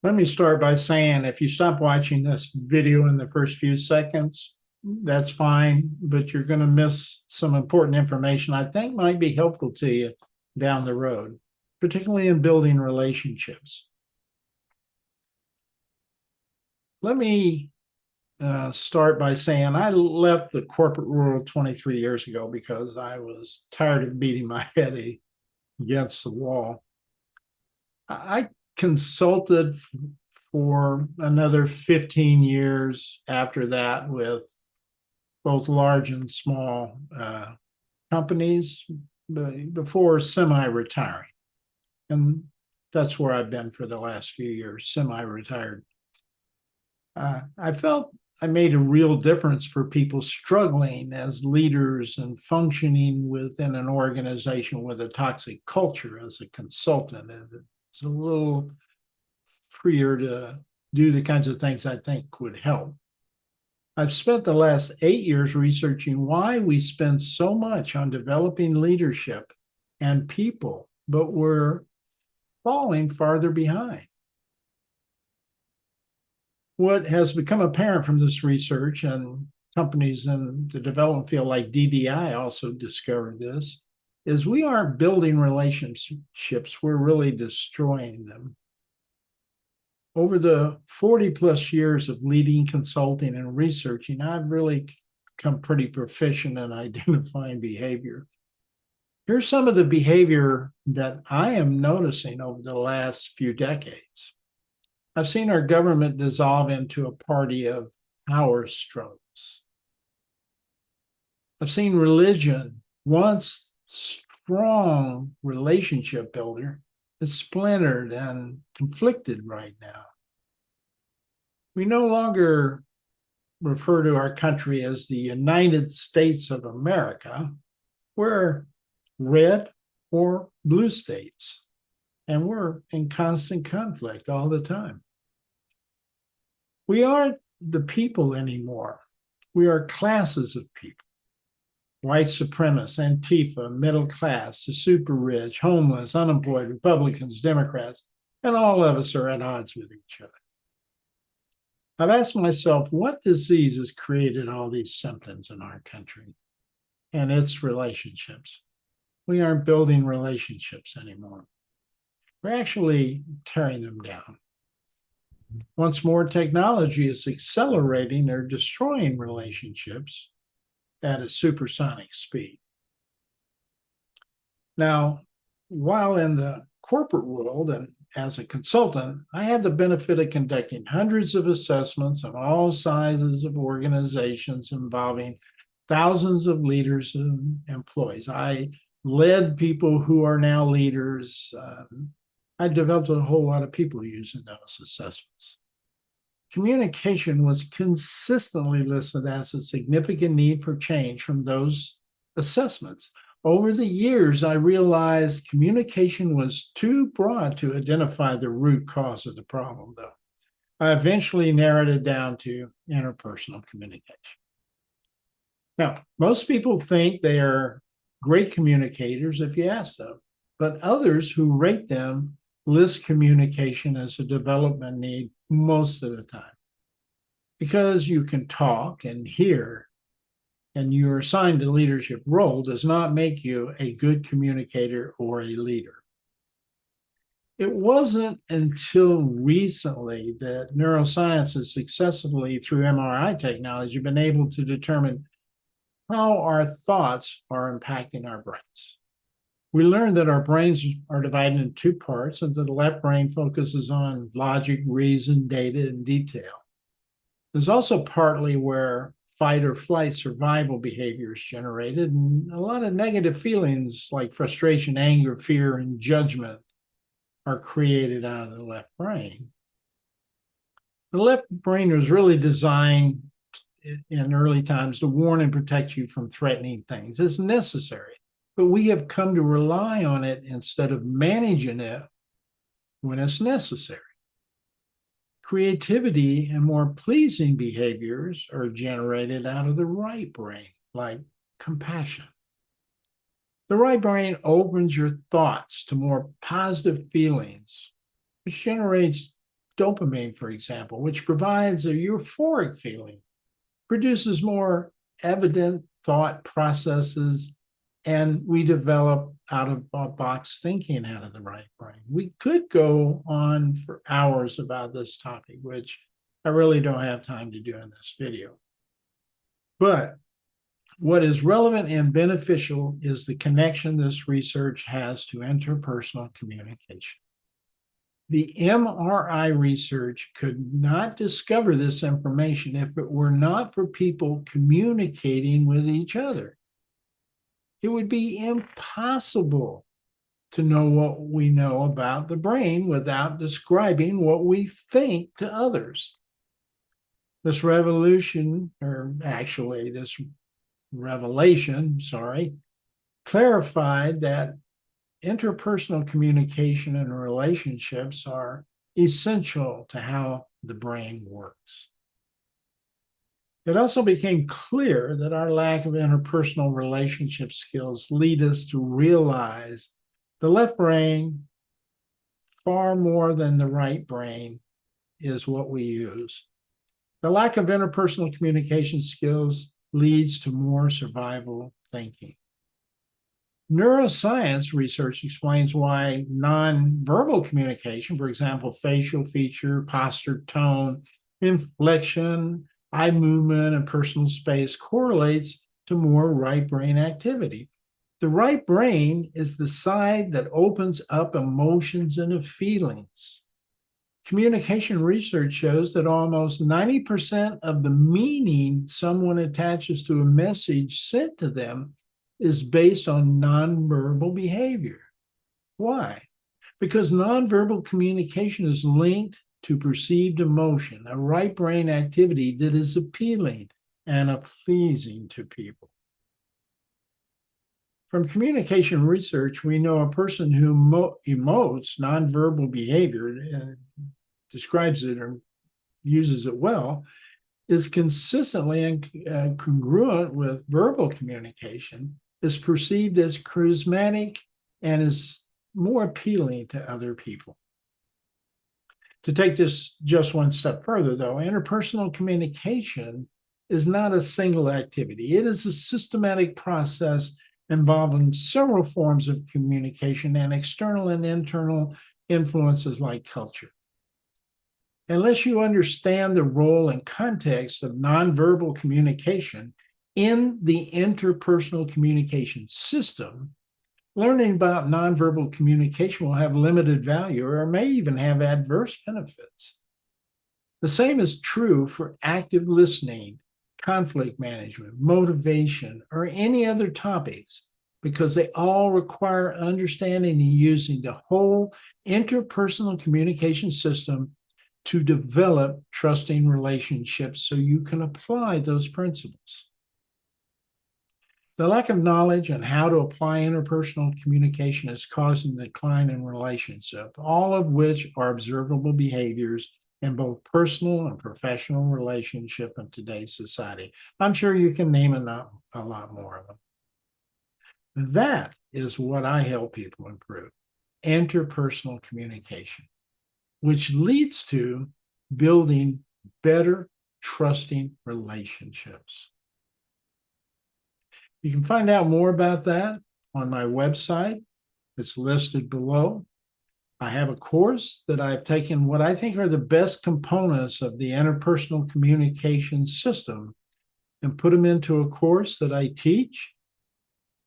Let me start by saying if you stop watching this video in the first few seconds, that's fine, but you're going to miss some important information I think might be helpful to you down the road, particularly in building relationships. Let me start by saying I left the corporate world 23 years ago because I was tired of beating my head against the wall. I consulted for another 15 years after that with both large and small companies before semi-retiring. And that's where I've been for the last few years, semi-retired. I felt I made a real difference for people struggling as leaders and functioning within an organization with a toxic culture as a consultant. It's a little freer to do the kinds of things I think would help. I've spent the last 8 years researching why we spend so much on developing leadership and people, but we're falling farther behind. What has become apparent from this research, and companies in the development field like DDI also discovered this, is we aren't building relationships, we're really destroying them. Over the 40 plus years of leading, consulting, and researching, I've really become pretty proficient in identifying behavior. Here's some of the behavior that I am noticing over the last few decades. I've seen our government dissolve into a party of power struggles. I've seen religion, once strong relationship builder, is splintered and conflicted right now. We no longer refer to our country as the United States of America. We're red or blue states, and we're in constant conflict all the time. We aren't the people anymore. We are classes of people. White supremacists, Antifa, middle class, the super rich, homeless, unemployed, Republicans, Democrats, and all of us are at odds with each other. I've asked myself, what disease has created all these symptoms in our country? And it's relationships. We aren't building relationships anymore. We're actually tearing them down. Once more, technology is accelerating or destroying relationships at a supersonic speed. Now, while in the corporate world and as a consultant, I had the benefit of conducting hundreds of assessments on all sizes of organizations involving thousands of leaders and employees. I led people who are now leaders. I developed a whole lot of people using those assessments. Communication was consistently listed as a significant need for change from those assessments. Over the years, I realized communication was too broad to identify the root cause of the problem, though. I eventually narrowed it down to interpersonal communication. Now, most people think they are great communicators if you ask them, but others who rate them list communication as a development need most of the time. Because you can talk and hear and you're assigned a leadership role does not make you a good communicator or a leader. It wasn't until recently that neuroscience has successfully, through MRI technology, been able to determine how our thoughts are impacting our brains. We learned that our brains are divided into two parts, and that the left brain focuses on logic, reason, data, and detail. There's also partly where fight or flight survival behavior is generated, and a lot of negative feelings like frustration, anger, fear, and judgment are created out of the left brain. The left brain was really designed in early times to warn and protect you from threatening things. It's necessary, but we have come to rely on it instead of managing it when it's necessary. Creativity and more pleasing behaviors are generated out of the right brain, like compassion. The right brain opens your thoughts to more positive feelings, which generates dopamine, for example, which provides a euphoric feeling, produces more evident thought processes, and we develop out-of-box thinking out of the right brain. We could go on for hours about this topic, which I really don't have time to do in this video. But what is relevant and beneficial is the connection this research has to interpersonal communication. The MRI research could not discover this information if it were not for people communicating with each other. It would be impossible to know what we know about the brain without describing what we think to others. This revelation, clarified that interpersonal communication and relationships are essential to how the brain works. It also became clear that our lack of interpersonal relationship skills lead us to realize the left brain, far more than the right brain, is what we use. The lack of interpersonal communication skills leads to more survival thinking. Neuroscience research explains why nonverbal communication, for example, facial feature, posture, tone, inflection, eye movement, and personal space, correlates to more right brain activity. The right brain is the side that opens up emotions and feelings. Communication research shows that almost 90% of the meaning someone attaches to a message sent to them is based on nonverbal behavior. Why? Because nonverbal communication is linked to perceived emotion, a right brain activity that is appealing and pleasing to people. From communication research, we know a person who emotes nonverbal behavior, describes it or uses it well, is consistently and congruent with verbal communication, is perceived as charismatic, and is more appealing to other people. To take this just one step further, though, interpersonal communication is not a single activity. It is a systematic process involving several forms of communication and external and internal influences like culture. Unless you understand the role and context of nonverbal communication in the interpersonal communication system, learning about nonverbal communication will have limited value or may even have adverse benefits. The same is true for active listening, conflict management, motivation, or any other topics, because they all require understanding and using the whole interpersonal communication system to develop trusting relationships so you can apply those principles. The lack of knowledge on how to apply interpersonal communication is causing decline in relationships, all of which are observable behaviors in both personal and professional relationship in today's society. I'm sure you can name a lot more of them. That is what I help people improve, interpersonal communication, which leads to building better, trusting relationships. You can find out more about that on my website. It's listed below. I have a course that I've taken what I think are the best components of the interpersonal communication system and put them into a course that I teach.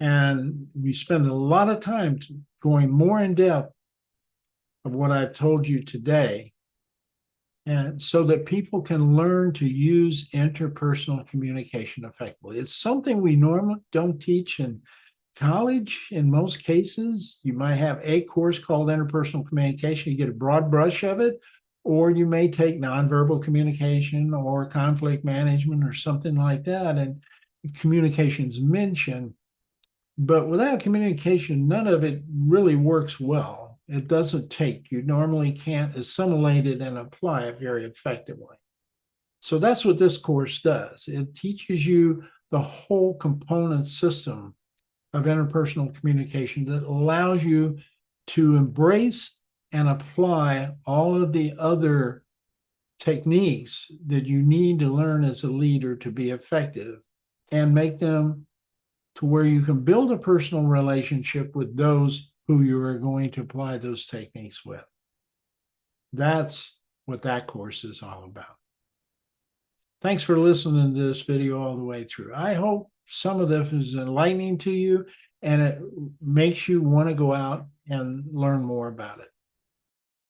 And we spend a lot of time going more in depth of what I've told you today, and so that people can learn to use interpersonal communication effectively. It's something we normally don't teach in college. In most cases, you might have a course called interpersonal communication. You get a broad brush of it, or you may take nonverbal communication or conflict management or something like that, and communication's mentioned. But without communication, none of it really works well. It doesn't take. You normally can't assimilate it and apply it very effectively. So that's what this course does. It teaches you the whole component system of interpersonal communication that allows you to embrace and apply all of the other techniques that you need to learn as a leader to be effective, and make them to where you can build a personal relationship with those who you are going to apply those techniques with. That's what that course is all about. Thanks for listening to this video all the way through. I hope some of this is enlightening to you and it makes you want to go out and learn more about it.